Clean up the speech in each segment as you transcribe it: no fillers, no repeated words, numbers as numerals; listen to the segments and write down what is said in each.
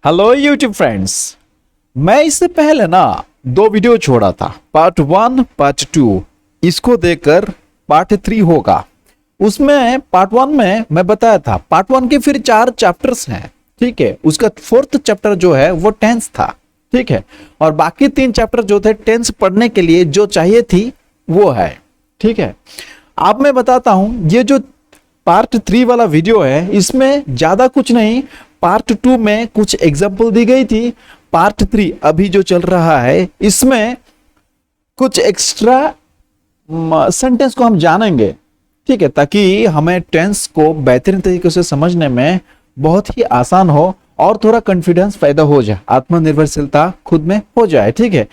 Hello YouTube friends. मैं इससे पहले ना दो वीडियो छोड़ा था, पार्ट 1 पार्ट 2। इसको देखकर पार्ट 3 होगा। उसमें पार्ट 1 में मैं बताया था पार्ट 1 के फिर 4 चैप्टर्स हैं, ठीक है। उसका 4th चैप्टर जो है वो टेंस था, ठीक है। और बाकी 3 चैप्टर जो थे टेंस पढ़ने के लिए जो चाहिए थी वो है, ठीक है। अब मैं बताता हूं, ये जो पार्ट 3 वाला वीडियो है इसमें ज्यादा कुछ नहीं, पार्ट 2 में कुछ एग्जाम्पल दी गई थी। पार्ट 3 अभी जो चल रहा है इसमें कुछ एक्स्ट्रा सेंटेंस को हम जानेंगे, ठीक है, ताकि हमें टेंस को बेहतरीन तरीके से समझने में बहुत ही आसान हो और थोड़ा कॉन्फिडेंस पैदा हो जाए, आत्मनिर्भरशीलता खुद में हो जाए, ठीक है।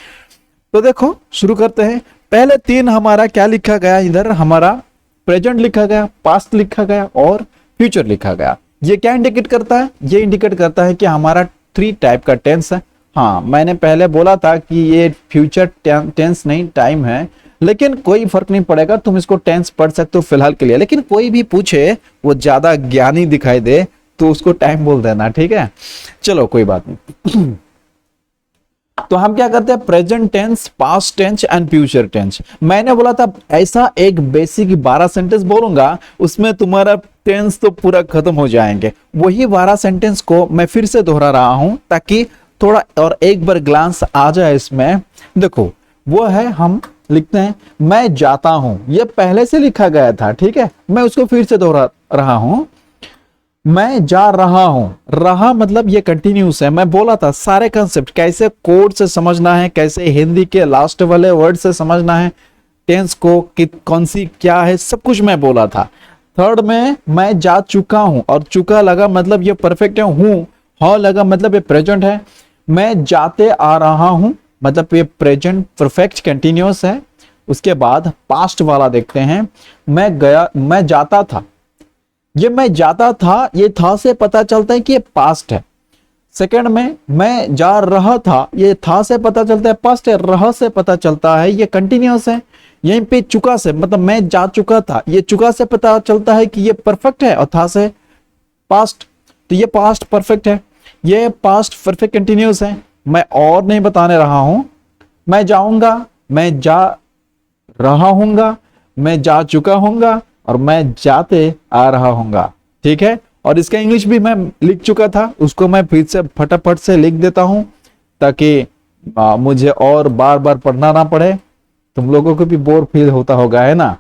तो देखो शुरू करते हैं। पहले 3 हमारा क्या लिखा गया, इधर हमारा प्रेजेंट लिखा गया, पास्ट लिखा गया और फ्यूचर लिखा गया। ये क्या इंडिकेट करता है? ये इंडिकेट करता है कि हमारा 3 टाइप का टेंस है। हाँ, मैंने पहले बोला था कि ये फ्यूचर टेंस नहीं टाइम है, लेकिन कोई फर्क नहीं पड़ेगा, तुम इसको टेंस पढ़ सकते हो फिलहाल के लिए। लेकिन कोई भी पूछे, वो ज्यादा ज्ञानी दिखाई दे तो उसको टाइम बोल देना, ठीक है। चलो कोई बात नहीं। तो हम क्या करते हैं, present tense, past tense and future tense. मैंने बोला था ऐसा एक बेसिक 12 सेंटेंस बोलूंगा, उसमें तुम्हारा टेंस तो पूरा खत्म हो जाएंगे। वही 12 सेंटेंस को मैं फिर से दोहरा रहा हूं ताकि थोड़ा और एक बार ग्लांस आ जाए इसमें। देखो वो है, हम लिखते हैं मैं जाता हूं, ये पहले से लिखा गया था, ठीक है। मैं उसको फिर से दोहरा रहा हूं, मैं जा रहा हूं। रहा मतलब ये कंटिन्यूस है। मैं बोला था सारे कंसेप्ट कैसे कोड से समझना है, कैसे हिंदी के लास्ट वाले वर्ड से समझना है, टेंस को कि कौन सी क्या है, सब कुछ मैं बोला था। थर्ड में मैं जा चुका हूं, और चुका लगा मतलब ये परफेक्ट है, हूं हाँ लगा मतलब ये प्रेजेंट है। मैं जाते आ रहा हूं मतलब ये प्रेजेंट परफेक्ट कंटिन्यूस है। उसके बाद पास्ट वाला देखते हैं, मैं गया, मैं जाता था। ये मैं जाता था, ये था से पता चलता है कि ये पास्ट है। सेकंड में मैं जा रहा था, ये था से पता चलता है पास्ट है, रहा से पता चलता है ये कंटिन्यूअस है। यहीं पे चुका से मतलब मैं जा चुका था, ये चुका से पता चलता है कि ये परफेक्ट है, और था से पास्ट, तो ये पास्ट परफेक्ट है, ये पास्ट परफेक्ट कंटिन्यूअस है। मैं और नहीं बताने रहा हूं, मैं जाऊंगा, मैं जा रहा हूंगा, मैं जा चुका हूंगा और मैं जाते आ रहा हूंगा, ठीक है। और इसका इंग्लिश भी मैं लिख चुका था, उसको मैं फिर से फटाफट से लिख देता हूं ताकि मुझे और बार बार पढ़ना ना पड़े, तुम लोगों को भी बोर फील होता होगा, है ना।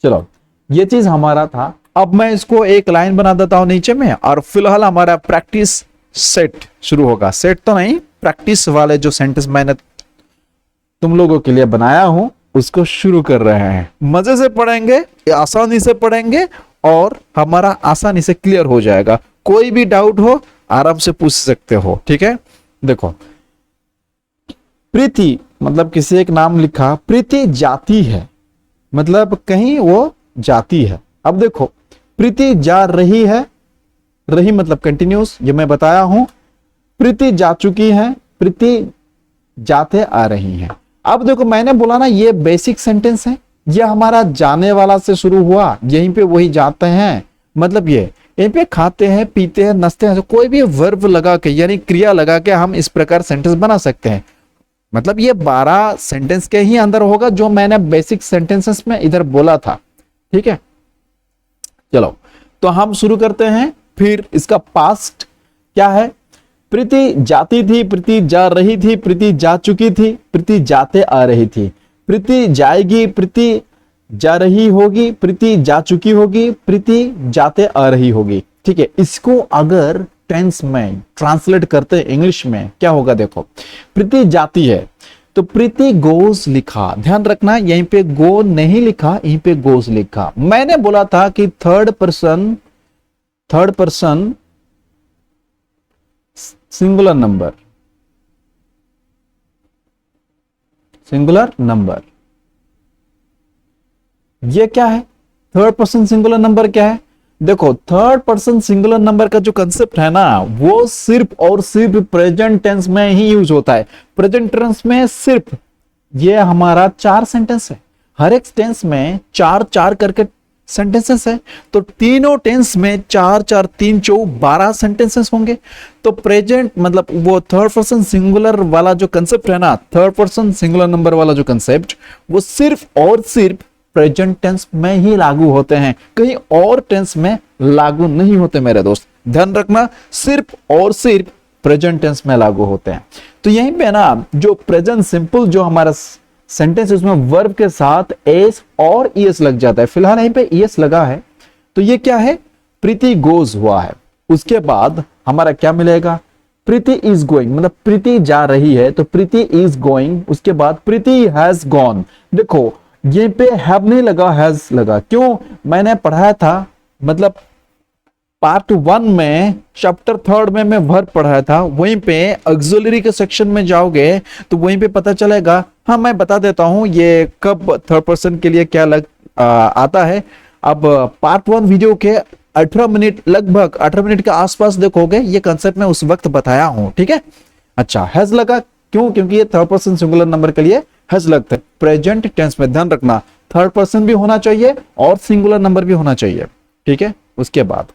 चलो ये चीज हमारा था। अब मैं इसको एक लाइन बना देता हूं नीचे में, और फिलहाल हमारा प्रैक्टिस सेट शुरू होगा। सेट तो नहीं, प्रैक्टिस वाले जो सेंटेंस मैंने तुम लोगों के लिए बनाया हूं उसको शुरू कर रहे हैं। मजे से पढ़ेंगे, आसानी से पढ़ेंगे और हमारा आसानी से क्लियर हो जाएगा। कोई भी डाउट हो आराम से पूछ सकते हो, ठीक है। देखो प्रीति मतलब किसी एक नाम लिखा, प्रीति जाती है मतलब कहीं वो जाती है। अब देखो प्रीति जा रही है, रही मतलब कंटिन्यूस, ये मैं बताया हूं। प्रीति जा चुकी है, प्रीति जाते आ रही हैं। अब देखो मैंने बोला ना ये बेसिक सेंटेंस है, ये हमारा जाने वाला से शुरू हुआ, यहीं पे वही जाते हैं मतलब ये यहीं पे खाते हैं, पीते हैं, नचते हैं। तो कोई भी वर्ब लगा के यानी क्रिया लगा के हम इस प्रकार सेंटेंस बना सकते हैं। मतलब ये 12 सेंटेंस के ही अंदर होगा जो मैंने बेसिक सेंटेंसेस में इधर बोला था, ठीक है। चलो तो हम शुरू करते हैं। फिर इसका पास्ट क्या है, प्रीति जाती थी, प्रीति जा रही थी, प्रीति जा चुकी थी, प्रीति जाते आ रही थी, प्रीति जाएगी, प्रीति जा रही होगी, प्रीति जा चुकी होगी, प्रीति जाते आ रही होगी, ठीक है। इसको अगर टेंस में ट्रांसलेट करते हैं इंग्लिश में क्या होगा, देखो प्रीति जाती है तो प्रीति गोज लिखा, ध्यान रखना यहीं पे गो नहीं लिखा, यहीं पे गोज लिखा। मैंने बोला था कि थर्ड पर्सन सिंगुलर नंबर, ये क्या है, थर्ड पर्सन सिंगुलर नंबर क्या है। देखो थर्ड पर्सन सिंगुलर नंबर का जो कंसेप्ट है ना वो सिर्फ और सिर्फ प्रेजेंट टेंस में ही यूज होता है। प्रेजेंट टेंस में सिर्फ ये हमारा 4 सेंटेंस है, हर एक टेंस में 4 4 करके सेंटेंसेस है, तो तीनों टेंस में 4 4 3 4 12 सेंटेंसेस होंगे। तो प्रेजेंट मतलब वो थर्ड पर्सन सिंगुलर वाला जो कंसेप्ट है ना, थर्ड पर्सन सिंगुलर नंबर वाला जो कंसेप्ट, वो सिर्फ और सिर्फ प्रेजेंट टेंस में ही लागू होते हैं, कहीं और टेंस में लागू नहीं होते मेरे दोस्त, ध्यान रखना, सिर्फ और सिर्फ प्रेजेंट टेंस में लागू होते हैं। तो यहीं पे ना जो प्रेजेंट सिंपल जो हमारा सेंटेंस उसमें वर्ब के साथ एस और ईएस लग जाता है, फिलहाल यहीं पे ईएस लगा है, तो ये क्या है, प्रीति गोज हुआ है। उसके बाद हमारा क्या मिलेगा, प्रीति इज गोइंग, मतलब प्रीति जा रही है, तो प्रीति इज गोइंग। उसके बाद प्रीति हैज गॉन, देखो ये पे हैव नहीं लगा, हैज लगा, क्यों, मैंने पढ़ाया था, मतलब पार्ट 1 में चैप्टर 3 में मैं वर्ब पढ़ाया था, वहीं पे ऑक्सिलरी के सेक्शन में जाओगे तो वहीं पे पता चलेगा। हाँ मैं बता देता हूं ये कब थर्ड पर्सन के लिए क्या आता है। अब पार्ट 1 वीडियो के 18 मिनट, लगभग 18 मिनट के आसपास देखोगे, ये कंसेप्ट मैं उस वक्त बताया हूं, ठीक है। अच्छा, हैज लगा क्यों, क्योंकि ये थर्ड पर्सन सिंगुलर नंबर के लिए हैज लगता है। प्रेजेंट टेंस में ध्यान रखना थर्ड पर्सन भी होना चाहिए और सिंगुलर नंबर भी होना चाहिए, ठीक है। उसके बाद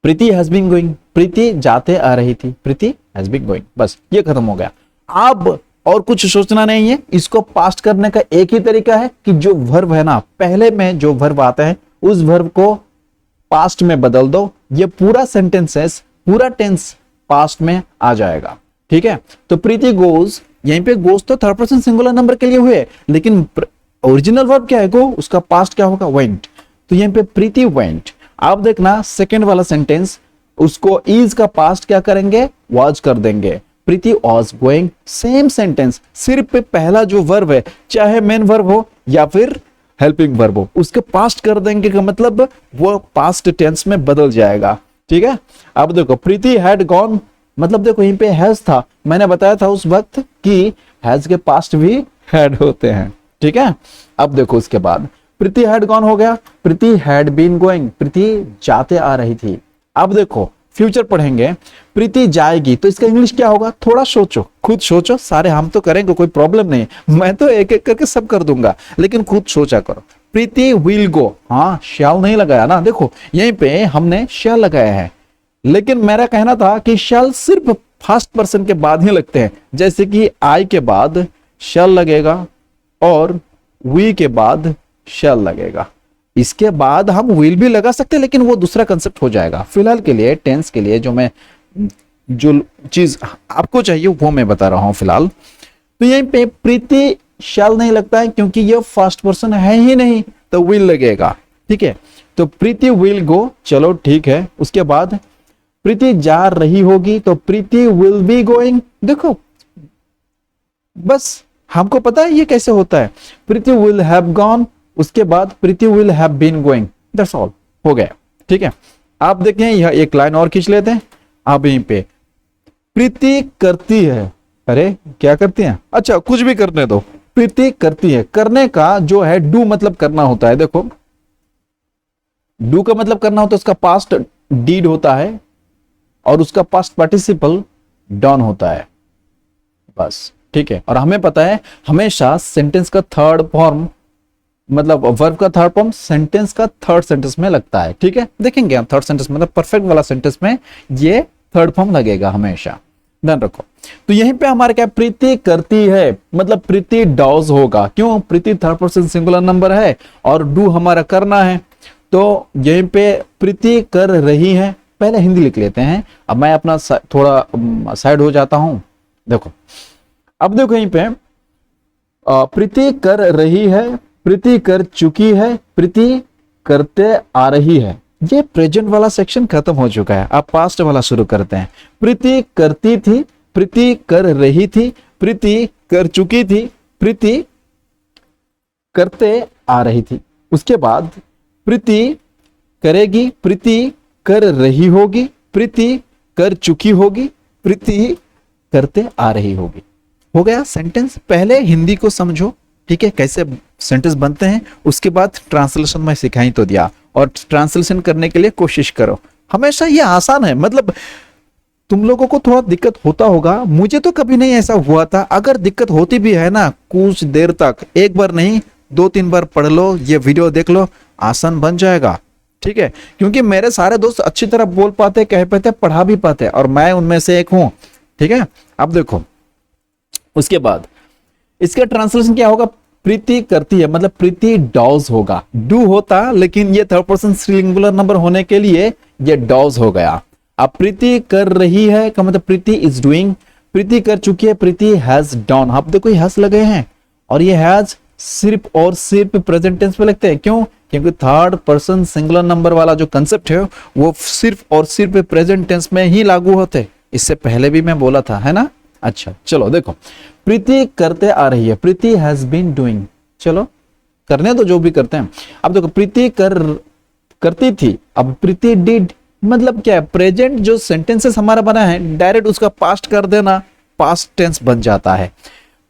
प्रीति हैज बीन गोइंग, प्रीति जाते आ रही थी, प्रीति हैज बीन गोइंग, बस ये खत्म हो गया। अब और कुछ सोचना नहीं है, इसको पास्ट करने का एक ही तरीका है कि जो वर्ब है ना, पहले में जो वर्ब आता है उस वर्ब को पास्ट में बदल दो, ये पूरा सेंटेंसेस पूरा टेंस पास्ट में आ जाएगा, ठीक है। तो प्रीति गोज, यहीं पे गोज तो थर्ड पर्सन सिंगुलर नंबर के लिए हुए, लेकिन ओरिजिनल वर्ब क्या है, गो, उसका पास्ट क्या होगा, वेंट, तो यहीं पे प्रीति वेंट। आप देखना सेकंड वाला सेंटेंस, उसको इज का पास्ट क्या करेंगे, वाज कर देंगे, प्रीति वाज गोइंग, सेम सेंटेंस, सिर्फ पहला जो वर्ब है, चाहे मेन वर्ब हो या फिर हेल्पिंग वर्ब हो, उसके पास्ट कर देंगे का मतलब वो पास्ट टेंस में बदल जाएगा, ठीक है। अब देखो प्रीति हैड गॉन, मतलब देखो यहीं पे हैज था, मैंने बताया था उस वक्त कि हैज के पास्ट भी हैड होते हैं, ठीक है। अब देखो उसके बाद प्रीति हैड गॉन हो गया, प्रीति हैड बीन गोइंग, प्रीति जाते आ रही थी। अब देखो फ्यूचर पढ़ेंगे, प्रीति जाएगी, तो इसका इंग्लिश क्या होगा, थोड़ा सोचो, खुद सोचो, सारे हम तो करेंगे, कोई प्रॉब्लम नहीं, मैं तो एक एक करके सब कर दूंगा, लेकिन खुद सोचा करो। प्रीति विल गो, हाँ शैल नहीं लगाया ना, देखो यहीं पे हमने शैल लगाया है, लेकिन मेरा कहना था कि शैल सिर्फ फर्स्ट पर्सन के बाद ही लगते हैं, जैसे कि आई के बाद शैल लगेगा और वी के बाद शैल लगेगा, इसके बाद हम विल भी लगा सकते हैं, लेकिन वो दूसरा कंसेप्ट हो जाएगा। फिलहाल के लिए टेंस के लिए जो चीज आपको चाहिए वो मैं बता रहा हूं फिलहाल। तो यहीं पे प्रीति शैल नहीं लगता है क्योंकि ये फर्स्ट पर्सन है ही नहीं, तो विल लगेगा, ठीक है। तो प्रीति विल गो, चलो ठीक है। उसके बाद प्रीति जा रही होगी, तो प्रीति विल बी गोइंग, देखो बस हमको पता है ये कैसे होता है। प्रीति विल हैव गॉन, उसके बाद Preeti will have been going, that's all, हो गया, ठीक है। आप देखें यह एक लाइन और खींच लेते हैं। आप यहीं पे प्रीति करती है, अरे क्या करती है, अच्छा कुछ भी करने दो, प्रीति करती है, करने का जो है डू मतलब करना होता है, देखो डू का मतलब करना होता है, उसका पास्ट डीड होता है और उसका पास्ट पार्टिसिपल डन होता है, बस ठीक है। और हमें पता है हमेशा सेंटेंस का थर्ड फॉर्म, मतलब वर्ब का थर्ड फॉर्म सेंटेंस का थर्ड सेंटेंस में लगता है, ठीक है। देखेंगे हम थर्ड सेंटेंस मतलब परफेक्ट वाला सेंटेंस में ये थर्ड फॉर्म लगेगा हमेशा, ध्यान रखो। तो यहीं पे हमारे क्या, प्रीति करती है मतलब प्रीति डॉज होगा, क्यों, प्रीति थर्ड पर्सन सिंगुलर नंबर है और डू हमारा करना है, तो यहीं पे प्रीति कर रही है। पहले हिंदी लिख लेते हैं, अब मैं अपना थोड़ा साइड हो जाता हूं। देखो अब देखो यहीं पे प्रीति कर रही है, प्रीति कर चुकी है, प्रीति करते आ रही है। ये प्रेजेंट वाला सेक्शन खत्म हो चुका है, अब पास्ट वाला शुरू करते हैं। प्रीति करती थी, प्रीति कर रही थी, प्रीति कर चुकी थी, प्रीति करते आ रही थी। उसके बाद प्रीति करेगी, प्रीति कर रही होगी, प्रीति कर चुकी होगी, प्रीति करते आ रही होगी। हो गया सेंटेंस। पहले हिंदी को समझो, ठीक है, कैसे सेंटेंस बनते हैं, उसके बाद ट्रांसलेशन में सिखाई तो दिया, और ट्रांसलेशन करने के लिए कोशिश करो। हमेशा ये आसान है, मतलब तुम लोगों को थोड़ा दिक्कत होता होगा, मुझे तो कभी नहीं ऐसा हुआ था। अगर दिक्कत होती भी है ना कुछ देर तक, एक बार नहीं 2-3 बार पढ़ लो, ये वीडियो देख लो, आसान बन जाएगा। ठीक है, क्योंकि मेरे सारे दोस्त अच्छी तरह बोल पाते, कह पाते, पढ़ा भी पाते, और मैं उनमें से एक हूं। ठीक है, अब देखो उसके बाद इसका ट्रांसलेशन क्या होगा? प्रीति करती है, मतलब प्रीति डॉज होगा। डू होता, लेकिन ये थर्ड पर्सन सिंगुलर नंबर होने के लिए ये डॉज हो गया। अब प्रीति कर रही है का मतलब प्रीति इज डूइंग, प्रीति कर चुकी है, प्रीति हैज डन। अब देखो हैज लगे हैं, और ये हैज सिर्फ और सिर्फ प्रेजेंट टेंस में लगते हैं। क्यों? क्योंकि थर्ड पर्सन सिंगुलर नंबर वाला जो कंसेप्ट है वो सिर्फ और सिर्फ प्रेजेंट टेंस में ही लागू होते। इससे पहले भी मैं बोला था, है ना। अच्छा चलो देखो, प्रीति करते आ रही है, प्रीति हैज बीन डूइंग। चलो करने तो जो भी करते हैं। अब देखो प्रीति करती थी, अब प्रीति डिड, मतलब क्या है? प्रेजेंट जो सेंटेंसेस हमारा बना है डायरेक्ट उसका पास्ट कर देना, पास्ट टेंस बन जाता है।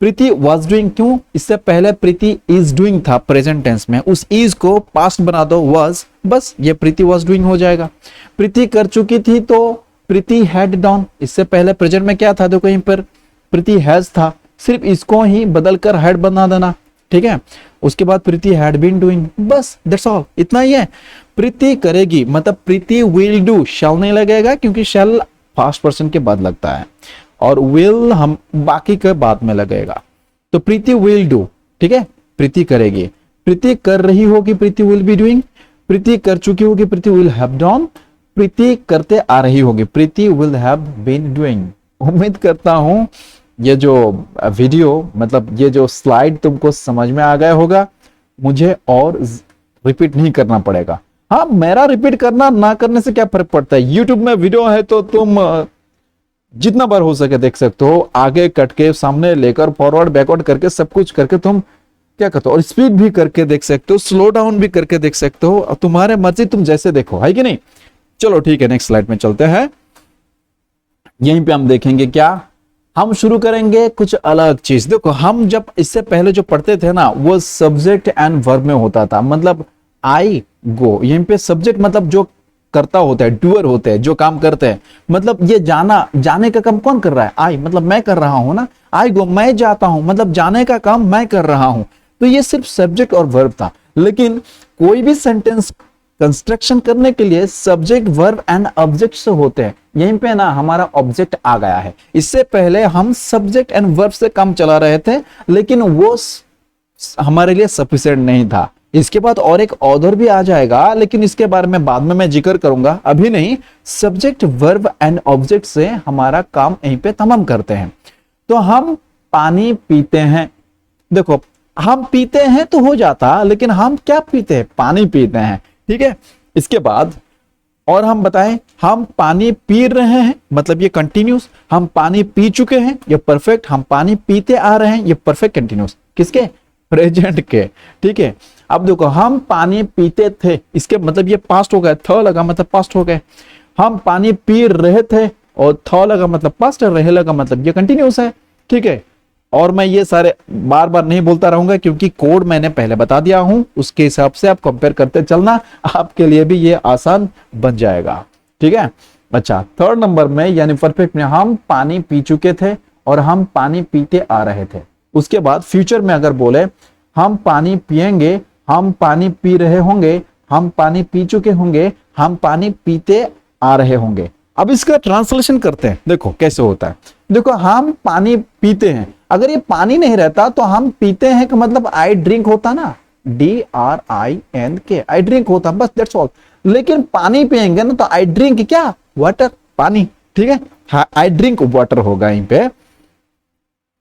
प्रीति वाज डूइंग, क्यों? इससे पहले प्रीति इज डूइंग था प्रेजेंट टेंस में, उस इज को पास्ट बना दो वाज, बस ये प्रीति वाज डूइंग हो जाएगा। प्रीति कर चुकी थी तो प्रीति हैड डन, इससे पहले प्रेजेंट में क्या था? देखो यहीं पर प्रीति हैज था, सिर्फ इसको ही बदलकर हैड बना देना। ठीक है, उसके बाद प्रीति हैड बीन डूइंग, बस दैट्स ऑल, इतना ही है। प्रीति करेगी, मतलब प्रीति विल डू, शैल नहीं लगेगा क्योंकि शैल फर्स्ट पर्सन के बाद लगता है, और विल हम बाकी के बाद में लगेगा। तो प्रीति विल डू, ठीक है, प्रीति करेगी। प्रीति कर रही होगी, प्रीति विल बी डूइंग। प्रीति कर चुकी होगी, प्रीति विल हैव डन। प्रीति करते आ रही होगी, Preeti will have been doing. उम्मीद करता हूं ये जो वीडियो, मतलब ये जो स्लाइड तुमको समझ में आ गया होगा, मुझे और रिपीट नहीं करना पड़ेगा। हाँ, मेरा रिपीट करना ना करने से क्या फर्क पड़ता है? यूट्यूब में वीडियो है तो तुम जितना बार हो सके देख सकते हो, आगे कट के, सामने लेकर, फॉरवर्ड बैकवर्ड करके, सब कुछ करके तुम क्या करते हो, और स्पीड भी करके देख सकते हो, स्लो डाउन भी करके देख सकते हो, और तुम्हारे मर्जी, तुम जैसे देखो, है कि नहीं। चलो ठीक है, नेक्स्ट स्लाइड में चलते हैं। यहीं पे हम देखेंगे क्या, हम शुरू करेंगे कुछ अलग चीज। देखो हम जब इससे पहले जो पढ़ते थे ना, वो सब्जेक्ट एंड वर्ब में होता था, मतलब आई गो, यहीं पे सब्जेक्ट मतलब जो करता होता है, डूअर होते हैं, जो काम करते हैं, मतलब ये जाने का काम कौन कर रहा है? आई, मतलब मैं कर रहा हूं ना। आई गो, मैं जाता हूं, मतलब जाने का काम मैं कर रहा हूं। तो ये सिर्फ सब्जेक्ट और वर्ब था, लेकिन कोई भी सेंटेंस कंस्ट्रक्शन करने के लिए सब्जेक्ट, वर्ब एंड ऑब्जेक्ट से होते हैं। यहीं पे ना हमारा ऑब्जेक्ट आ गया है। इससे पहले हम सब्जेक्ट एंड वर्ब से काम चला रहे थे, लेकिन वो हमारे लिए सफिशिएंट नहीं था। इसके बाद और एक ऑर्डर भी आ जाएगा, लेकिन इसके बारे में बाद में मैं जिक्र करूंगा, अभी नहीं। सब्जेक्ट, वर्ब एंड ऑब्जेक्ट से हमारा काम यहीं पे तमाम करते हैं। तो हम पानी पीते हैं, देखो हम पीते हैं तो हो जाता, लेकिन हम क्या पीते हैं? पानी पीते हैं। ठीक है, इसके बाद और हम बताएं, हम पानी पी रहे हैं, मतलब ये कंटिन्यूस। हम पानी पी चुके हैं, ये परफेक्ट। हम पानी पीते आ रहे हैं, ये परफेक्ट कंटिन्यूस। किसके? प्रेजेंट के। ठीक है, अब देखो हम पानी पीते थे, इसके मतलब ये पास्ट हो गया, थ लगा मतलब पास्ट हो गए। हम पानी पी रहे थे, और थ लगा मतलब पास्ट है, रहे लगा मतलब ये कंटिन्यूस है। ठीक है, और मैं ये सारे बार बार नहीं बोलता रहूंगा, क्योंकि कोड मैंने पहले बता दिया हूं, उसके हिसाब से आप कंपेयर करते चलना, आपके लिए भी ये आसान बन जाएगा। ठीक है, अच्छा थर्ड नंबर में यानी परफेक्ट में हम पानी पी चुके थे और हम पानी पीते आ रहे थे। उसके बाद फ्यूचर में अगर बोले हम पानी पिएंगे, हम पानी पी रहे होंगे, हम पानी पी चुके होंगे, हम पानी पीते आ रहे होंगे। अब इसका ट्रांसलेशन करते हैं, देखो कैसे होता है। देखो हम पानी पीते हैं, अगर ये पानी नहीं रहता तो हम पीते हैं का मतलब आई ड्रिंक होता ना, DRINK, आई ड्रिंक होता, बस दैट्स ऑल। लेकिन पानी पिएंगे ना तो आई ड्रिंक क्या? वाटर, पानी। ठीक है, हाँ आई ड्रिंक वाटर होगा यहीं पे,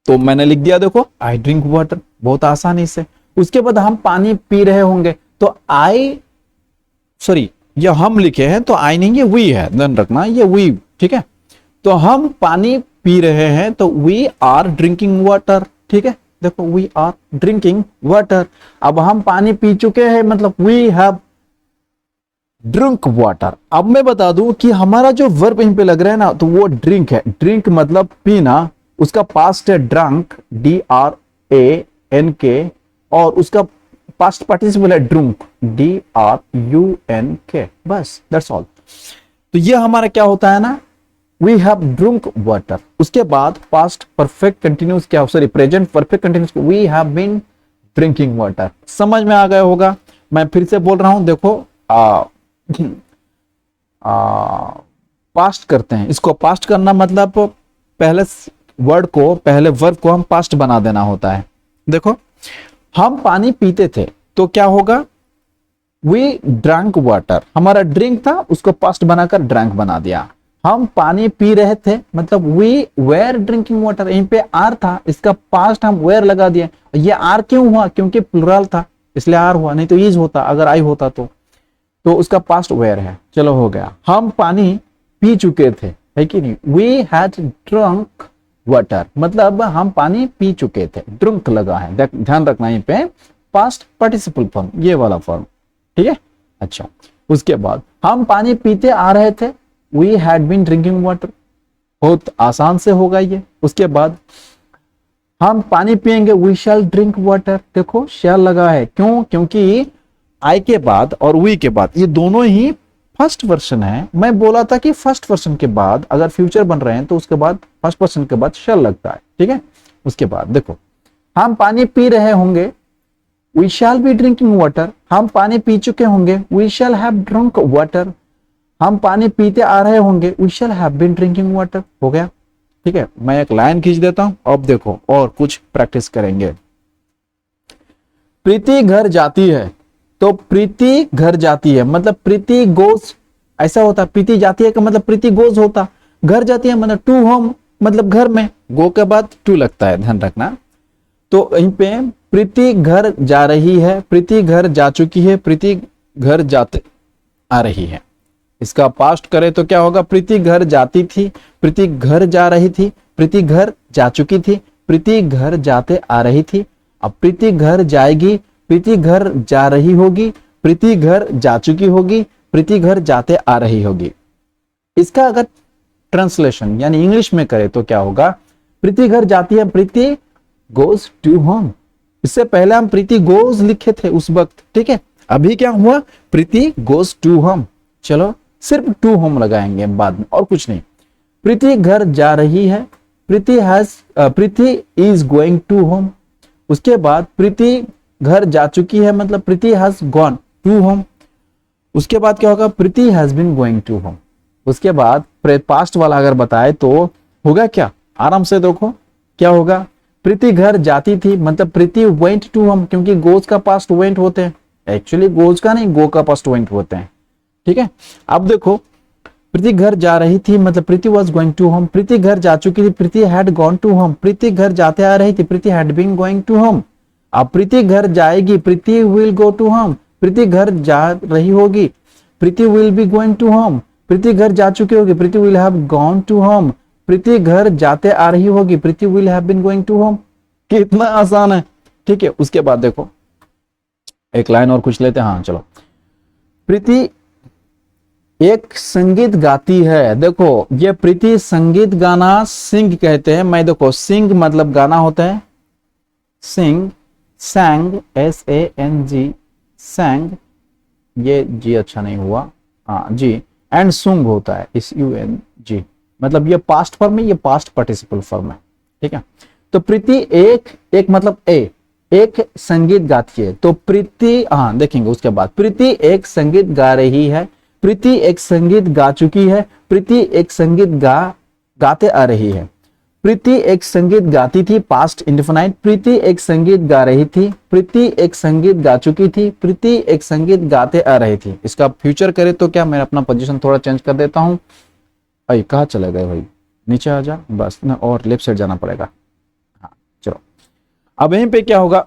तो मैंने लिख दिया देखो आई ड्रिंक वाटर, बहुत आसानी से। उसके बाद हम पानी पी रहे होंगे तो ये हम लिखे हैं तो आई नहीं, ये वी है, ध्यान रखना ये वी। ठीक है, तो हम पानी पी रहे हैं तो वी आर ड्रिंकिंग वाटर। ठीक है, देखो वी आर ड्रिंकिंग वाटर। अब हम पानी पी चुके हैं, मतलब वी हैव ड्रिंक वाटर। अब मैं बता दूं कि हमारा जो वर्ब यहीं पे लग रहा है ना, तो वो ड्रिंक है। ड्रिंक मतलब पीना, उसका पास्ट है ड्रंक, DRANK, और उसका पास्ट पार्टिसिपल है ड्रुंक, DRUNK, बस दैट्स ऑल। तो ये हमारा क्या होता है ना, वी हैव ड्रुंक वाटर। उसके बाद पास्ट परफेक्ट कंटिन्यूस क्या, sorry present perfect continuous, we have been drinking water. समझ में आ गया होगा। मैं फिर से बोल रहा हूं, देखो पास्ट करते हैं। इसको पास्ट करना मतलब पहले वर्ड को, पहले वर्ब को हम पास्ट बना देना होता है। देखो, हम पानी पीते थे तो क्या होगा, वी ड्रैंक वाटर। हमारा ड्रिंक था, उसको पास्ट बनाकर ड्रैंक बना दिया। हम पानी पी रहे थे मतलब वी वेर ड्रिंकिंग वाटर। यहीं पे आर था, इसका पास्ट हम वेर लगा दिए। ये आर क्यों हुआ, क्योंकि प्लुरल था इसलिए आर हुआ, नहीं तो इज होता अगर आई होता तो उसका पास्ट वेयर है। चलो हो गया। हम पानी पी चुके थे, है कि नहीं, वी हैड ड्रंक वाटर, मतलब हम पानी पी चुके थे। ड्रंक लगा है, ध्यान रखना यहीं पे पास्ट पार्टिसिपल फॉर्म, ये वाला फॉर्म, ठीक है। अच्छा, उसके बाद हम पानी पीते आ रहे थे, we had been drinking water. बहुत आसान से होगा ये। उसके बाद हम पानी पिएंगे, वी शैल ड्रिंक वाटर। देखो शैल लगा है, क्यों, क्योंकि आई के बाद और वी के बाद ये दोनों ही फर्स्ट पर्सन है। मैं बोला था कि फर्स्ट पर्सन के बाद अगर फ्यूचर बन रहे हैं तो उसके बाद फर्स्ट पर्सन के बाद शैल लगता है, ठीक है। उसके बाद देखो, हम पानी पी रहे होंगे, we shall be drinking water. हम पानी पी चुके होंगे, we shall have drunk water. हम पानी पीते आ रहे होंगे, we shall have been drinking water. हो गया, ठीक है। मैं एक लाइन खींच देता हूं, अब देखो और कुछ प्रैक्टिस करेंगे। प्रीति घर जाती है, तो प्रीति घर जाती है मतलब प्रीति गोज, ऐसा होता। प्रीति जाती है का मतलब प्रीति गोज होता। घर जाती है मतलब टू होम, मतलब घर में, गो के बाद टू लगता है, ध्यान रखना। तो यहीं पे प्रीति घर जा रही है, प्रीति घर जा चुकी है, प्रीति घर जाते आ रही है। इसका पास्ट करें तो क्या होगा, प्रीति घर जाती थी, प्रीति घर जा रही थी, प्रीति घर जा चुकी थी, प्रीति घर जाते आ रही थी। अब प्रीति घर जाएगी, प्रीति घर जा रही होगी, प्रीति घर जा चुकी होगी, प्रीति घर जाते आ रही होगी। इसका अगर ट्रांसलेशन यानी इंग्लिश में करें तो क्या होगा, प्रीति घर जाती है, प्रीति गोज टू होम। इससे पहले हम प्रीति गोज लिखे थे उस वक्त, ठीक है। अभी क्या हुआ, प्रीति गोज टू होम। चलो सिर्फ टू होम लगाएंगे बाद में, और कुछ नहीं। प्रीति घर जा रही है, Preeti is going to home. उसके बाद प्रीति घर जा चुकी है मतलब Preeti has gone to home. उसके बाद क्या होगा, Preeti has been going to home. उसके बाद पास्ट वाला अगर बताए तो होगा क्या, आराम से देखो क्या होगा। प्रीति घर जाती थी मतलब प्रीति वेंट टू होम, क्योंकि गोज का पास्ट वेंट होते हैं, एक्चुअली गोज का नहीं, गो का पास्ट वेंट होते हैं, ठीक है। अब देखो, प्रीति घर जा रही थी मतलब Preeti was going to home. Preeti घर जा चुकी थी, Preeti had gone to home. Preeti घर जाते आ रही थी, Preeti had been going to home. अब प्रीति घर जाएगी, Preeti will go to home. Preeti घर जा रही होगी, Preeti will be going to home. Preeti घर जा चुकी होगी, Preeti will have gone to home. Preeti घर जाते आ रही होगी, Preeti will have been going to home. कितना आसान है, ठीक है। उसके बाद देखो एक लाइन और कुछ लेते हैं, हाँ चलो। प्रीति एक संगीत गाती है। देखो ये प्रीति संगीत गाना सिंग कहते हैं। मैं देखो सिंग मतलब गाना होता है, सिंग, सैंग, SANG, सैंग, ये जी अच्छा नहीं हुआ, हाँ जी, एंड सुंग होता है SUNG, मतलब ये पास्ट फॉर्म है, ये पास्ट पार्टिसिपल फॉर्म है, ठीक है। तो प्रीति एक मतलब एक संगीत गाती है, तो प्रीति, हाँ देखेंगे उसके बाद, प्रीति एक संगीत गा रही है, प्रीति एक संगीत गा चुकी है, प्रीति एक संगीत गाते आ रही है। प्रीति एक संगीत गाती थी, पास्ट इंडेफिनाइट। प्रीति एक संगीत गा रही थी, प्रीति एक संगीत गा चुकी थी, प्रीति एक संगीत गाते आ रही थी। इसका फ्यूचर करे तो क्या, मैं अपना पोजीशन थोड़ा चेंज कर देता हूं। भाई कहाँ चले गए भाई, नीचे आ जा बस ना, और लेफ्ट साइड जाना पड़ेगा। हाँ चलो, अब यहीं पे क्या होगा,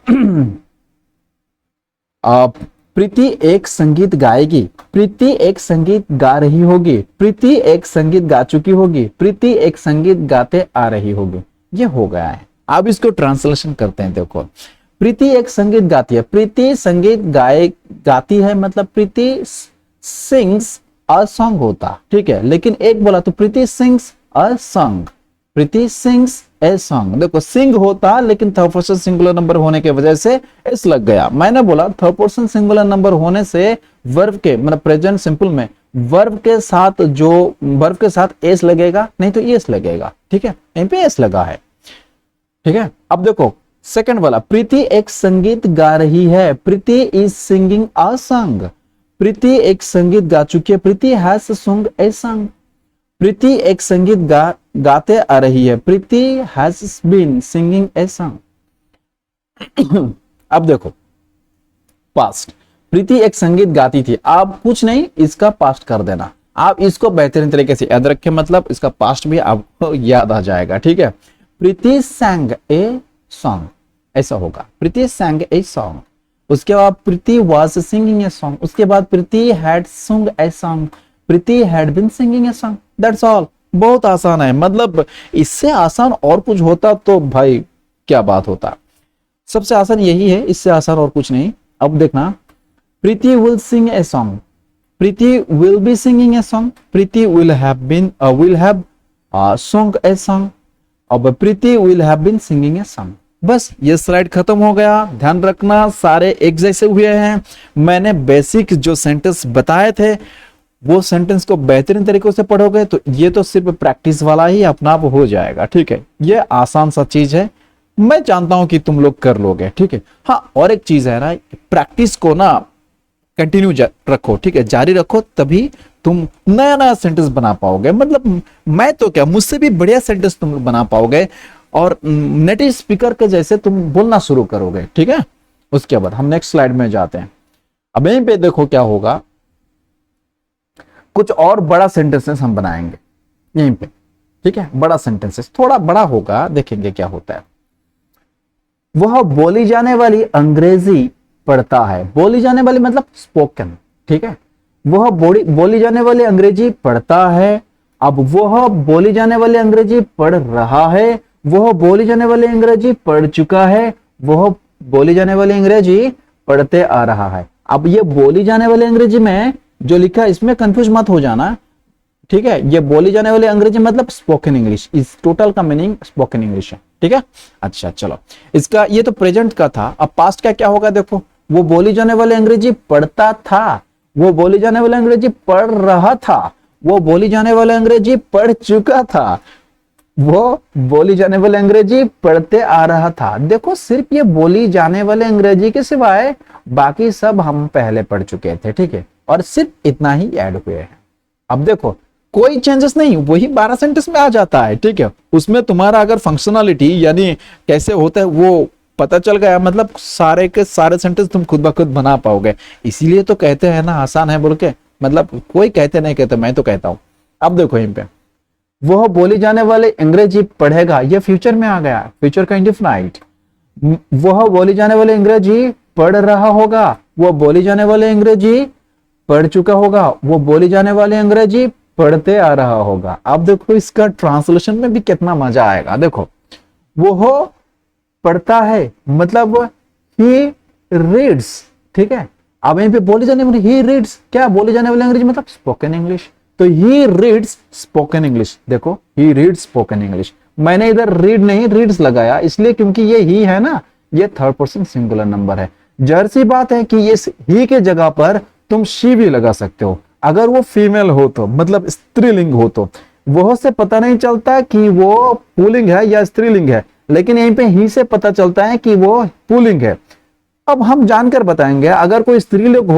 प्रीति एक संगीत गाएगी, प्रीति एक संगीत गा रही होगी, प्रीति एक संगीत गा चुकी होगी, प्रीति एक संगीत गाते आ रही होगी। ये हो गया है। अब इसको ट्रांसलेशन करते हैं। देखो प्रीति एक संगीत गाती है, प्रीति संगीत गाती है मतलब प्रीति सिंग्स अ सॉन्ग होता, ठीक है। लेकिन एक बोला तो Preeti sings a song, Preeti sings a song. देखो सिंग होता लेकिन थर्ड पर्सन सिंगुलर नंबर होने की वजह से एस लग गया। मैंने बोला थर्ड पर्सन सिंगुलर नंबर होने से वर्ब के मतलब प्रेजेंट सिंपल में वर्ब के साथ जो वर्ब के साथ एस लगेगा, नहीं तो एस लगेगा, ठीक है। यहीं पे एस लगा है, ठीक है। अब देखो सेकंड वाला, प्रीति एक संगीत गा रही है, Preeti is singing a song. प्रीति एक संगीत गा चुकी है, प्रीति हैज सung ए सॉन्ग। प्रीति एक संगीत गाते आ रही है, Preeti has been singing a song. अब देखो पास्ट, प्रीति एक संगीत गाती थी, आप कुछ नहीं इसका पास्ट कर देना, आप इसको बेहतरीन तरीके से याद रखें, मतलब इसका पास्ट भी आपको याद आ जाएगा, ठीक है। प्रीति sang ए सॉन्ग, ऐसा होगा, प्रीति sang ए सॉन्ग। उसके बाद प्रीति was singing a song, उसके बाद प्रीति had sung a song, Preeti had been singing a song, that's all। बहुत आसान है, मतलब इससे आसान और कुछ होता तो भाई क्या बात होता। सबसे आसान यही है, इससे आसान और कुछ नहीं। अब देखना, प्रीति will sing a song, Preeti will be singing a song, Preeti will have sung a song, अब प्रीति will have been singing a song। बस ये स्लाइड खत्म हो गया। ध्यान रखना सारे एक जैसे हुए हैं। मैंने बेसिक जो सेंटेंस बताए थे वो सेंटेंस को बेहतरीन तरीकों से पढ़ोगे तो ये तो सिर्फ प्रैक्टिस वाला ही अपना आप हो जाएगा, ठीक है। ये आसान सा चीज है, मैं जानता हूं कि तुम लोग कर लोगे, ठीक है। हाँ, और एक चीज है ना, प्रैक्टिस को ना कंटिन्यू रखो, ठीक है, जारी रखो, तभी तुम नया नया सेंटेंस बना पाओगे। मतलब मैं तो क्या, मुझसे भी बढ़िया सेंटेंस तुम बना पाओगे और नेटिव स्पीकर के जैसे तुम बोलना शुरू करोगे, ठीक है। उसके बाद हम नेक्स्ट स्लाइड में जाते हैं। अब यहीं पे देखो क्या होगा, कुछ और बड़ा सेंटेंसेस हम बनाएंगे यहीं पे, ठीक है। बड़ा सेंटेंसेस थोड़ा बड़ा होगा, देखेंगे क्या होता है। वह बोली जाने वाली अंग्रेजी पढ़ता है, बोली जाने वाली मतलब स्पोकन, ठीक है। वह बोली जाने वाली अंग्रेजी पढ़ता है, अब वह बोली जाने वाली अंग्रेजी पढ़ रहा है, वह बोली जाने वाली अंग्रेजी पढ़ चुका है, वह बोली जाने वाली अंग्रेजी पढ़ते आ रहा है। अब ये बोली जाने वाली अंग्रेजी में जो लिखा है इसमें कंफ्यूज मत हो जाना, ठीक है। ये बोली जाने वाली अंग्रेजी मतलब स्पोकन इंग्लिश, इस टोटल का मीनिंग स्पोकन इंग्लिश है, ठीक है। अच्छा चलो, इसका ये तो प्रेजेंट का था, अब पास्ट का क्या होगा देखो। वो बोली जाने वाली अंग्रेजी पढ़ता था, वो बोली जाने वाली अंग्रेजी पढ़ रहा था, वो बोली जाने वाली अंग्रेजी पढ़ चुका था, वो बोली जाने वाली अंग्रेजी पढ़ते आ रहा था। देखो सिर्फ ये बोली जाने वाले अंग्रेजी के सिवाय बाकी सब हम पहले पढ़ चुके थे, ठीक है, और सिर्फ इतना ही ऐड हुए हैं। अब देखो कोई चेंजेस नहीं, वही 12 सेंटेंस में आ जाता है, ठीक है। उसमें तुम्हारा अगर फंक्शनलिटी यानी कैसे होता है वो पता चल गया, मतलब सारे के सारे सेंटेंस तुम खुद ब खुद बना पाओगे। इसीलिए तो कहते हैं ना आसान है बोल के, मतलब कोई कहते नहीं कहते, मैं तो कहता हूं। अब देखो यहीं पे, वह बोली जाने वाले अंग्रेजी पढ़ेगा, ये फ्यूचर में आ गया, फ्यूचर का इंडिफिनाइट। वह बोली जाने वाले अंग्रेजी पढ़ रहा होगा, वह बोली जाने वाले अंग्रेजी पढ़ चुका होगा, वो बोली जाने वाले अंग्रेजी पढ़ते आ रहा होगा। अब देखो इसका ट्रांसलेशन में भी कितना मजा आएगा। देखो वो पढ़ता है मतलब ही रीड्स, ठीक है। अब यहीं पे बोली जाने वाली ही रीड्स, क्या बोली जाने वाली अंग्रेजी मतलब स्पोकन इंग्लिश, तो ही रीड्स स्पोकन इंग्लिश। देखो ही रीड्स स्पोकन इंग्लिश, मैंने इधर रीड नहीं रीड्स लगाया इसलिए क्योंकि ये ही है ना, ये थर्ड पर्सन सिंगुलर नंबर है। जाहिर सी बात है कि ये ही के जगह पर तुम शी भी लगा सकते हो, अगर वो फीमेल हो तो, मतलब स्त्रीलिंग हो तो। वो से पता नहीं चलता कि वो पुल्लिंग है या स्त्रीलिंग है, लेकिन यहीं पे ही से पता चलता है कि वो पुल्लिंग है। अब हम जानकर बताएंगे, अगर कोई स्त्रीलिंग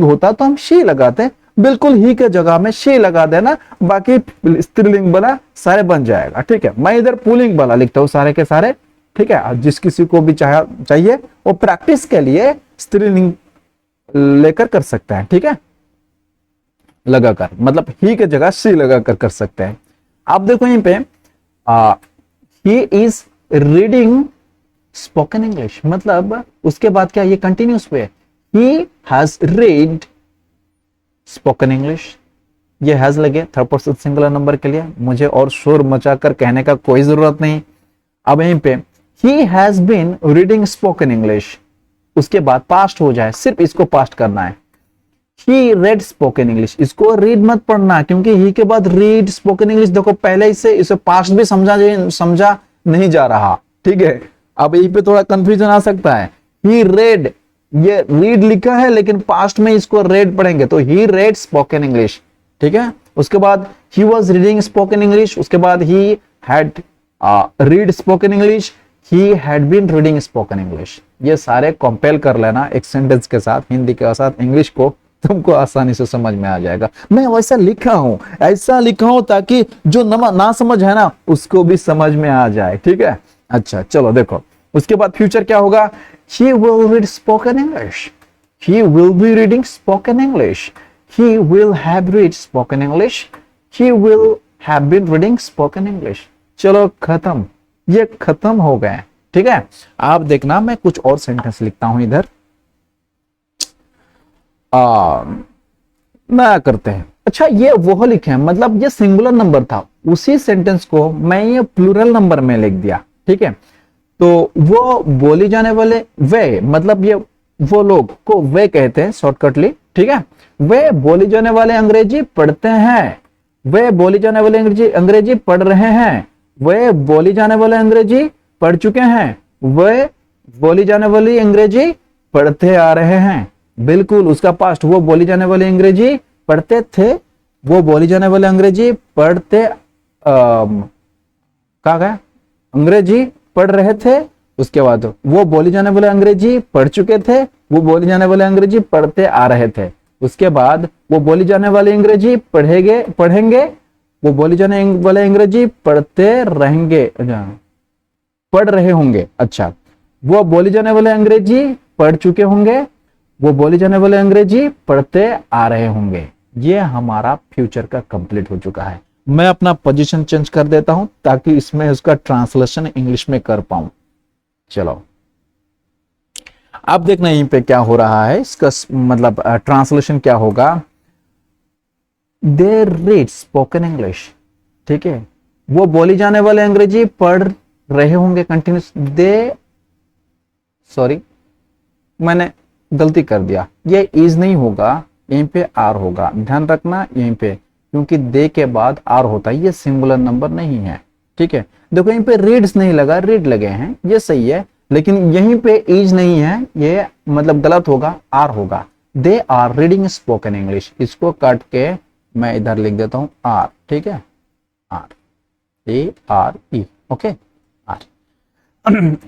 होता तो हम शी लगाते, बिल्कुल ही के जगह में शी लगा देना, बाकी स्त्रीलिंग वाला सारे बन जाएगा, ठीक है। मैं इधर पुल्लिंग वाला लिखता हूँ सारे के सारे, ठीक है। जिस किसी को भी चाहिए वो प्रैक्टिस के लिए स्त्रीलिंग लेकर कर सकता है, ठीक है, लगाकर, मतलब ही के जगह शी लगाकर कर सकते हैं। आप देखो यहीं पे he is reading spoken English, मतलब उसके बाद क्या, ये continuous way, he has read spoken English, ये हैज लगे थर्ड पर्सन सिंगुलर नंबर के लिए, मुझे और शोर मचाकर कहने का कोई जरूरत नहीं। अब यहीं पे ही has been reading spoken English, उसके बाद पास्ट हो जाए, सिर्फ इसको पास्ट करना है। ही रेड स्पोकन इंग्लिश, इसको रीड मत पढ़ना क्योंकि ही के बाद रीड स्पोकन इंग्लिश, देखो पहले इसे पास्ट भी समझा नहीं जा रहा, ठीक है। अब यहीं पे थोड़ा कंफ्यूजन आ सकता है। ही रेड, ये रीड लिखा है लेकिन पास्ट में इसको रेड पढ़ेंगे तो ही रेड स्पोकन इंग्लिश, ठीक है। उसके बाद he was reading spoken English, उसके बाद he had read spoken English, he had been reading spoken English. ये सारे कंपेल कर लेना एक सेंटेंस के साथ, हिंदी के साथ इंग्लिश को, तुमको आसानी से समझ में आ जाएगा। मैं वैसा लिखा हूं, ऐसा लिखा हूं ताकि जो ना समझ है ना उसको भी समझ में आ जाए, ठीक है। अच्छा चलो देखो, उसके बाद फ्यूचर क्या होगा, he will read spoken English, he will be reading spoken English, he will have read spoken English, he will have been reading spoken English। चलो खत्म, ये खत्म हो गए, ठीक है। आप देखना मैं कुछ और सेंटेंस लिखता हूं इधर, ना करते हैं। अच्छा ये वो लिखे हैं, मतलब ये सिंगुलर नंबर था, उसी सेंटेंस को मैं ये प्लूरल नंबर में लिख दिया, ठीक है। तो वो बोली जाने वाले वे, मतलब ये वो लोग को वे कहते हैं शॉर्टकटली, ठीक है। वे बोली जाने वाले अंग्रेजी पढ़ते हैं, वे बोली जाने वाले अंग्रेजी पढ़ रहे हैं, वे बोली जाने वाले अंग्रेजी पढ़ चुके हैं, वे बोली जाने वाली अंग्रेजी पढ़ते आ रहे हैं। बिल्कुल उसका पास्ट, वो बोली जाने वाली अंग्रेजी पढ़ते थे, वो बोली जाने वाले अंग्रेजी पढ़ते क्या गया, अंग्रेजी पढ़ रहे थे। उसके बाद वो बोली जाने वाले अंग्रेजी पढ़ चुके थे, वो बोली जाने वाले अंग्रेजी पढ़ते आ रहे थे। उसके बाद वो बोली जाने वाली अंग्रेजी पढ़ेंगे, वो बोली जाने वाले अंग्रेजी पढ़ते रहेंगे, पढ़ रहे होंगे। अच्छा, वो बोली जाने वाले अंग्रेजी पढ़ चुके होंगे, वो बोली जाने वाले अंग्रेजी पढ़ते आ रहे होंगे। ये हमारा फ्यूचर का कंप्लीट हो चुका है। मैं अपना पोजीशन चेंज कर देता हूं ताकि इसमें उसका ट्रांसलेशन इंग्लिश में कर पाऊं। चलो अब देखना यहीं पे क्या हो रहा है, इसका मतलब ट्रांसलेशन क्या होगा। दे रीड स्पोकन इंग्लिश, ठीक है। वो बोली जाने वाले अंग्रेजी पढ़ रहे होंगे कंटिन्यूस। सॉरी मैंने गलती कर दिया, ये इज नहीं होगा, यहीं पे आर होगा, ध्यान रखना यहीं पे, क्योंकि दे के बाद आर होता है, ये सिंगुलर नंबर नहीं है, ठीक है। देखो यहीं पे रीड्स नहीं लगा, रीड लगे हैं, ये सही है, लेकिन यहीं पे इज नहीं है, ये मतलब गलत होगा, आर होगा। They are reading spoken English, इसको काट के मैं इधर लिख देता हूं आर, ठीक है, आर ARE, ओके आर।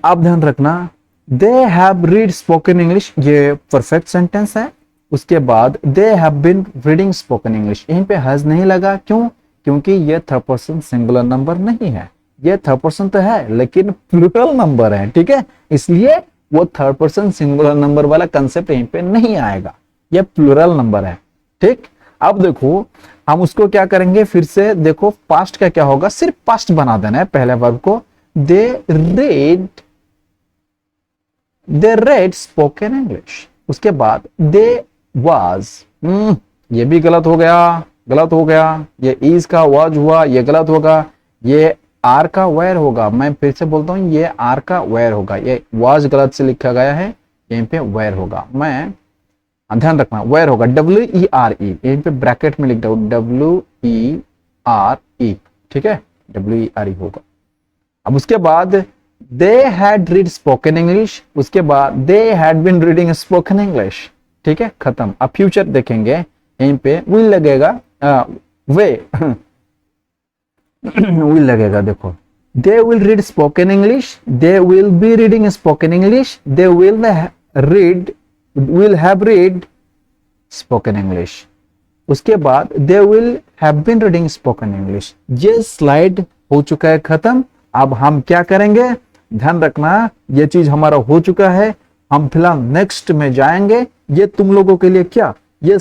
आप ध्यान रखना, they have read spoken English, ये परफेक्ट सेंटेंस है। उसके बाद they have been reading spoken English, यहीं पे हैज नहीं लगा, क्यों, क्योंकि ये थर्ड पर्सन सिंगुलर नंबर नहीं है, ये थर्ड पर्सन तो है लेकिन प्लूरल नंबर है, ठीक है, इसलिए वो थर्ड पर्सन सिंगुलर नंबर वाला कंसेप्ट यहीं पे नहीं आएगा, ये प्लूरल नंबर है, ठीक। अब देखो हम उसको क्या करेंगे, फिर से देखो पास्ट का क्या होगा, सिर्फ पास्ट बना देना है पहले वर्ब को। दे रेड स्पोकन इंग्लिश, उसके बाद दे वाज, ये भी गलत हो गया, ये इज का वाज हुआ, ये गलत होगा, ये आर का वेयर होगा, मैं फिर से बोलता हूं ये आर का वेयर होगा, ये वाज गलत से लिखा गया है, यहीं पे वेयर होगा, मैं ध्यान रखना वेयर होगा, WERE, यहीं पे ब्रैकेट में लिख दो WERE, ठीक है, WERE होगा। अब उसके बाद they had read spoken English, उसके बाद they had been reading spoken English, ठीक है, खत्म। अब फ्यूचर देखेंगे, यहीं पे विल लगेगा, विल लगेगा, देखो they will read spoken English, they will be reading spoken English, they will have read spoken English, उसके बाद they will have been reading spoken English. ये स्लाइड हो चुका है खत्म। अब हम क्या करेंगे, ध्यान रखना, ये चीज हमारा हो चुका है, हम फिलहाल नेक्स्ट में जाएंगे। ये तुम लोगों के लिए क्या, ये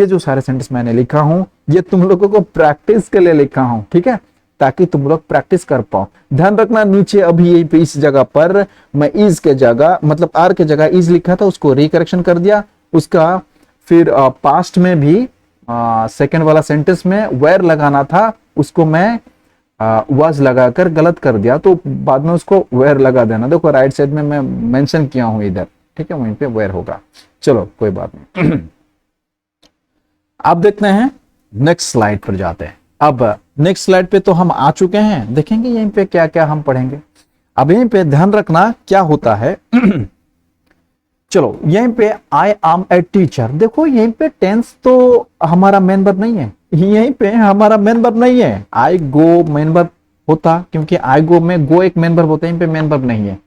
जो सारे सेंटेंस मैंने लिखा हूं, ये तुम लोगों को प्रैक्टिस के लिए लिखा हूं, ठीक है, ताकि तुम लोग प्रैक्टिस कर पाओ। ध्यान रखना नीचे अभी यहीं पे इस जगह पर मैं इज के जगह, मतलब आर के जगह इज लिखा था, उसको रिकरेक्शन कर दिया, उसका फिर पास्ट में भी सेकंड वाला सेंटेंस में वेयर लगाना था, उसको मैं वाज लगाकर गलत कर दिया, तो बाद में उसको वेयर लगा देना। देखो राइट साइड में मैं मेंशन किया हूं इधर, ठीक है, वहीं पे वेयर होगा। चलो कोई बात नहीं। अब देखते हैं नेक्स्ट स्लाइड पर जाते हैं। अब नेक्स्ट स्लाइड पे तो हम आ चुके हैं, देखेंगे यहीं पे क्या क्या हम पढ़ेंगे। अब यहीं पे ध्यान रखना क्या होता है। चलो यहीं पे आई एम ए टीचर, देखो यहीं पे टेंस तो हमारा मेन वर्ब नहीं है, यहीं पे हमारा मेन वर्ब नहीं है। आई गो मेन वर्ब होता, क्योंकि आई गो में गो एक मेन वर्ब होता है, इन पे मेन वर्ब नहीं है,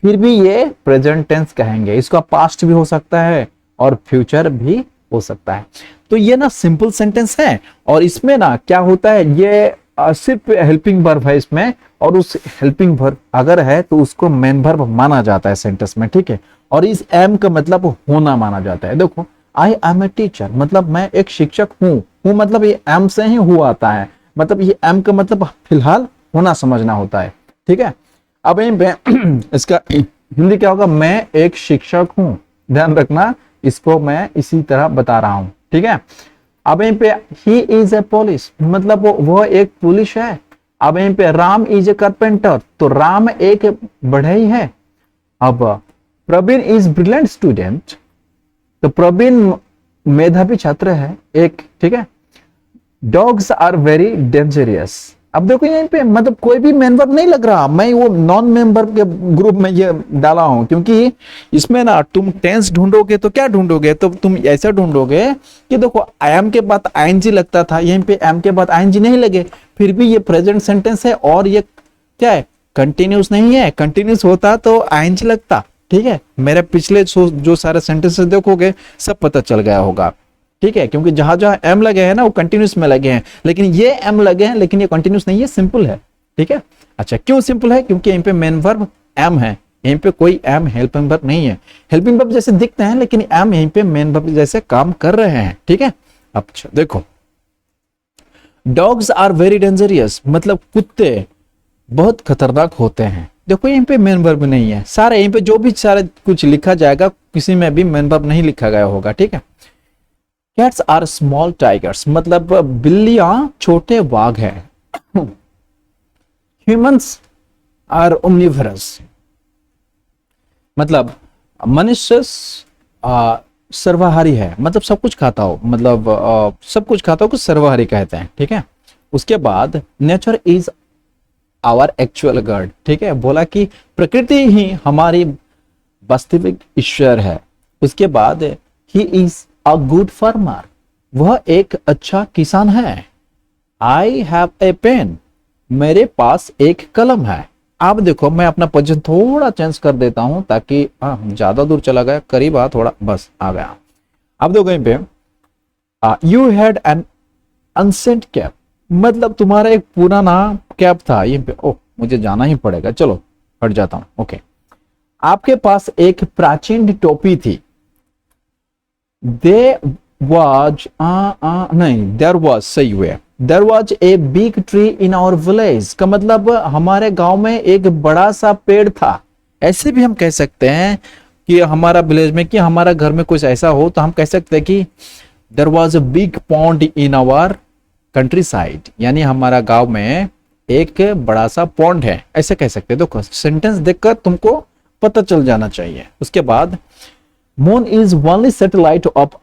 फिर भी ये प्रेजेंट टेंस कहेंगे। इसका पास्ट भी हो सकता है और फ्यूचर भी हो सकता है। तो ये ना सिंपल सेंटेंस है, और इसमें ना क्या होता है, ये सिर्फ हेल्पिंग वर्ब है इसमें, और उस हेल्पिंग वर्ब अगर है तो उसको मेन वर्ब माना जाता है सेंटेंस में, ठीक है। और इस एम का मतलब होना माना जाता है। देखो, आई एम ए टीचर, मतलब मैं एक शिक्षक हूँ मतलब ये एम से ही हुआ आता है, मतलब ये एम का मतलब फिलहाल होना समझना होता है, ठीक है। अब यहीं पे इसका हिंदी क्या होगा, मैं एक शिक्षक हूं, ध्यान रखना, इसको मैं इसी तरह बता रहा हूं, ठीक है। अब यहीं पे ही इज ए पुलिस, मतलब वो एक पुलिस है। अब यहीं पे राम इज ए कारपेंटर, तो राम एक बढ़ई है। अब प्रवीण इज ब्रिलियंट स्टूडेंट, तो प्रवीण मेधावी छात्र है एक, ठीक है। डॉग्स आर वेरी डेंजरियस, अब देखो यहीं पे मतलब कोई भी मेन वर्ब नहीं लग रहा, मैं वो नॉन मेन वर्ब के ग्रुप में ये डाला हूं, क्योंकि इसमें ना तुम टेंस ढूंढोगे तो क्या ढूंढोगे, तो तुम ऐसा ढूंढोगे कि देखो आई एम के बाद आईएनजी लगता था, यहीं पे एम के बाद आईएनजी नहीं लगे, फिर भी ये प्रेजेंट सेंटेंस है, और ये क्या है, कंटिन्यूस नहीं है। कंटिन्यूस होता तो आईएनजी लगता, ठीक है। मेरे पिछले जो सारे सेंटेंसेस देखोगे सब पता चल गया होगा, ठीक है, क्योंकि जहां जहां एम लगे हैं ना वो कंटिन्यूस में लगे हैं, लेकिन ये एम लगे हैं लेकिन ये कंटिन्यूस नहीं है, सिंपल है, ठीक है। अच्छा, क्यों सिंपल है, क्योंकि यहीं पे मेन वर्ब एम है, यहीं पे कोई एम हेल्पिंग वर्ब नहीं है। हेल्पिंग वर्ब जैसे दिखते हैं लेकिन एम यहीं पे मेन वर्ब जैसे काम कर रहे हैं, ठीक है। अच्छा देखो, डॉग्स आर वेरी डेंजरियस, मतलब कुत्ते बहुत खतरनाक होते हैं। देखो यहीं पे मेन वर्ब नहीं है, सारे यहीं पे जो भी सारे कुछ लिखा जाएगा किसी में भी मेन वर्ब नहीं लिखा गया होगा, ठीक है। कैट्स आर स्मॉल टाइगर्स, मतलब बिल्लियां छोटे बाघ हैं। ह्यूमंस आर ओमनिवरस, मतलब मनुष्य सर्वाहारी है, मतलब सब कुछ खाता हो, मतलब सब कुछ खाता हो कुछ सर्वाहारी कहते हैं, ठीक है। उसके बाद nature is our actual God, ठीक है, बोला कि प्रकृति ही हमारी वास्तविक ईश्वर है। उसके बाद he is a good farmer, वह एक अच्छा किसान है। आई हैव ए पेन, मेरे पास एक कलम है। अब देखो मैं अपना पोजीशन थोड़ा चेंज कर देता हूं ताकि ज्यादा दूर चला गया, करीब आ थोड़ा, बस आ गया। अब देखो यहीं पे you had an unsent cap, मतलब तुम्हारा एक पुराना कैप था। यहीं पे ओह मुझे जाना ही पड़ेगा, चलो हट जाता हूं, ओके। आपके पास एक प्राचीन टोपी थी। दे वाज नहीं, देयर वाज, सही हुए, there was a big tree in our village, का मतलब हमारे गांव में एक बड़ा सा पेड़ था। ऐसे भी हम कह सकते हैं कि हमारा विलेज में, कि हमारा घर में कुछ ऐसा हो तो हम कह सकते हैं कि there was a big pond in our countryside, यानी हमारा गांव में एक बड़ा सा पॉन्ड है, ऐसे कह सकते हैं। देखो सेंटेंस देखकर तुमको पता चल जाना चाहिए। उसके बाद moon is only satellite of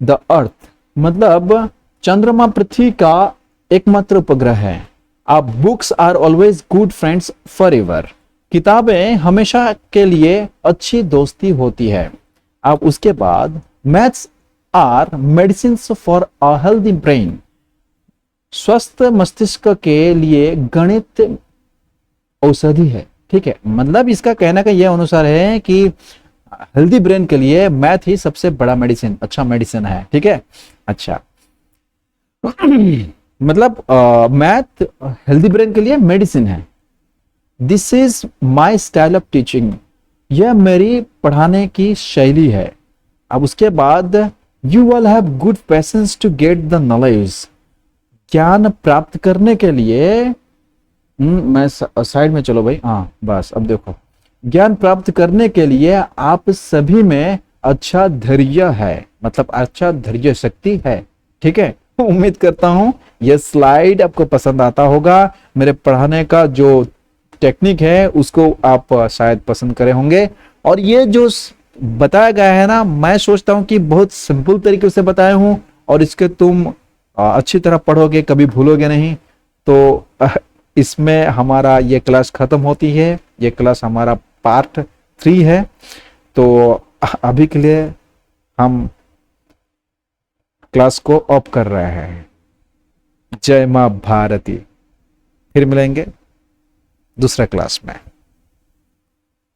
the earth, मतलब चंद्रमा पृथ्वी का एकमात्र उपग्रह है। अब books are always good friends for ever, किताबें हमेशा के लिए अच्छी दोस्ती होती है। अब उसके बाद maths are medicine for a healthy brain, स्वस्थ मस्तिष्क के लिए गणित औषधि है, ठीक है। मतलब इसका कहने का यह अनुसार है कि हेल्दी ब्रेन के लिए मैथ ही सबसे बड़ा मेडिसिन, अच्छा मेडिसिन है, ठीक है। अच्छा मतलब मैथ हेल्दी ब्रेन के लिए मेडिसिन है। This is my style of teaching, यह मेरी पढ़ाने की शैली है। अब उसके बाद you will have good patience to get the knowledge, ज्ञान प्राप्त करने के लिए मैं साइड में, चलो भाई, हाँ बस। अब देखो, ज्ञान प्राप्त करने के लिए आप सभी में अच्छा धैर्य है, मतलब अच्छा धैर्य शक्ति है, ठीक है। उम्मीद करता हूं यह स्लाइड आपको पसंद आता होगा। मेरे पढ़ाने का जो टेक्निक है उसको आप शायद पसंद करे होंगे, और ये जो बताया गया है ना, मैं सोचता हूं कि बहुत सिंपल तरीके से बताया हूं, और इसके तुम अच्छी तरह पढ़ोगे, कभी भूलोगे नहीं। तो इसमें हमारा ये क्लास खत्म होती है, ये क्लास हमारा पार्ट 3 है। तो अभी के लिए हम क्लास को ऑफ कर रहे हैं। जय मां भारती, फिर मिलेंगे। दूसरे क्लास में।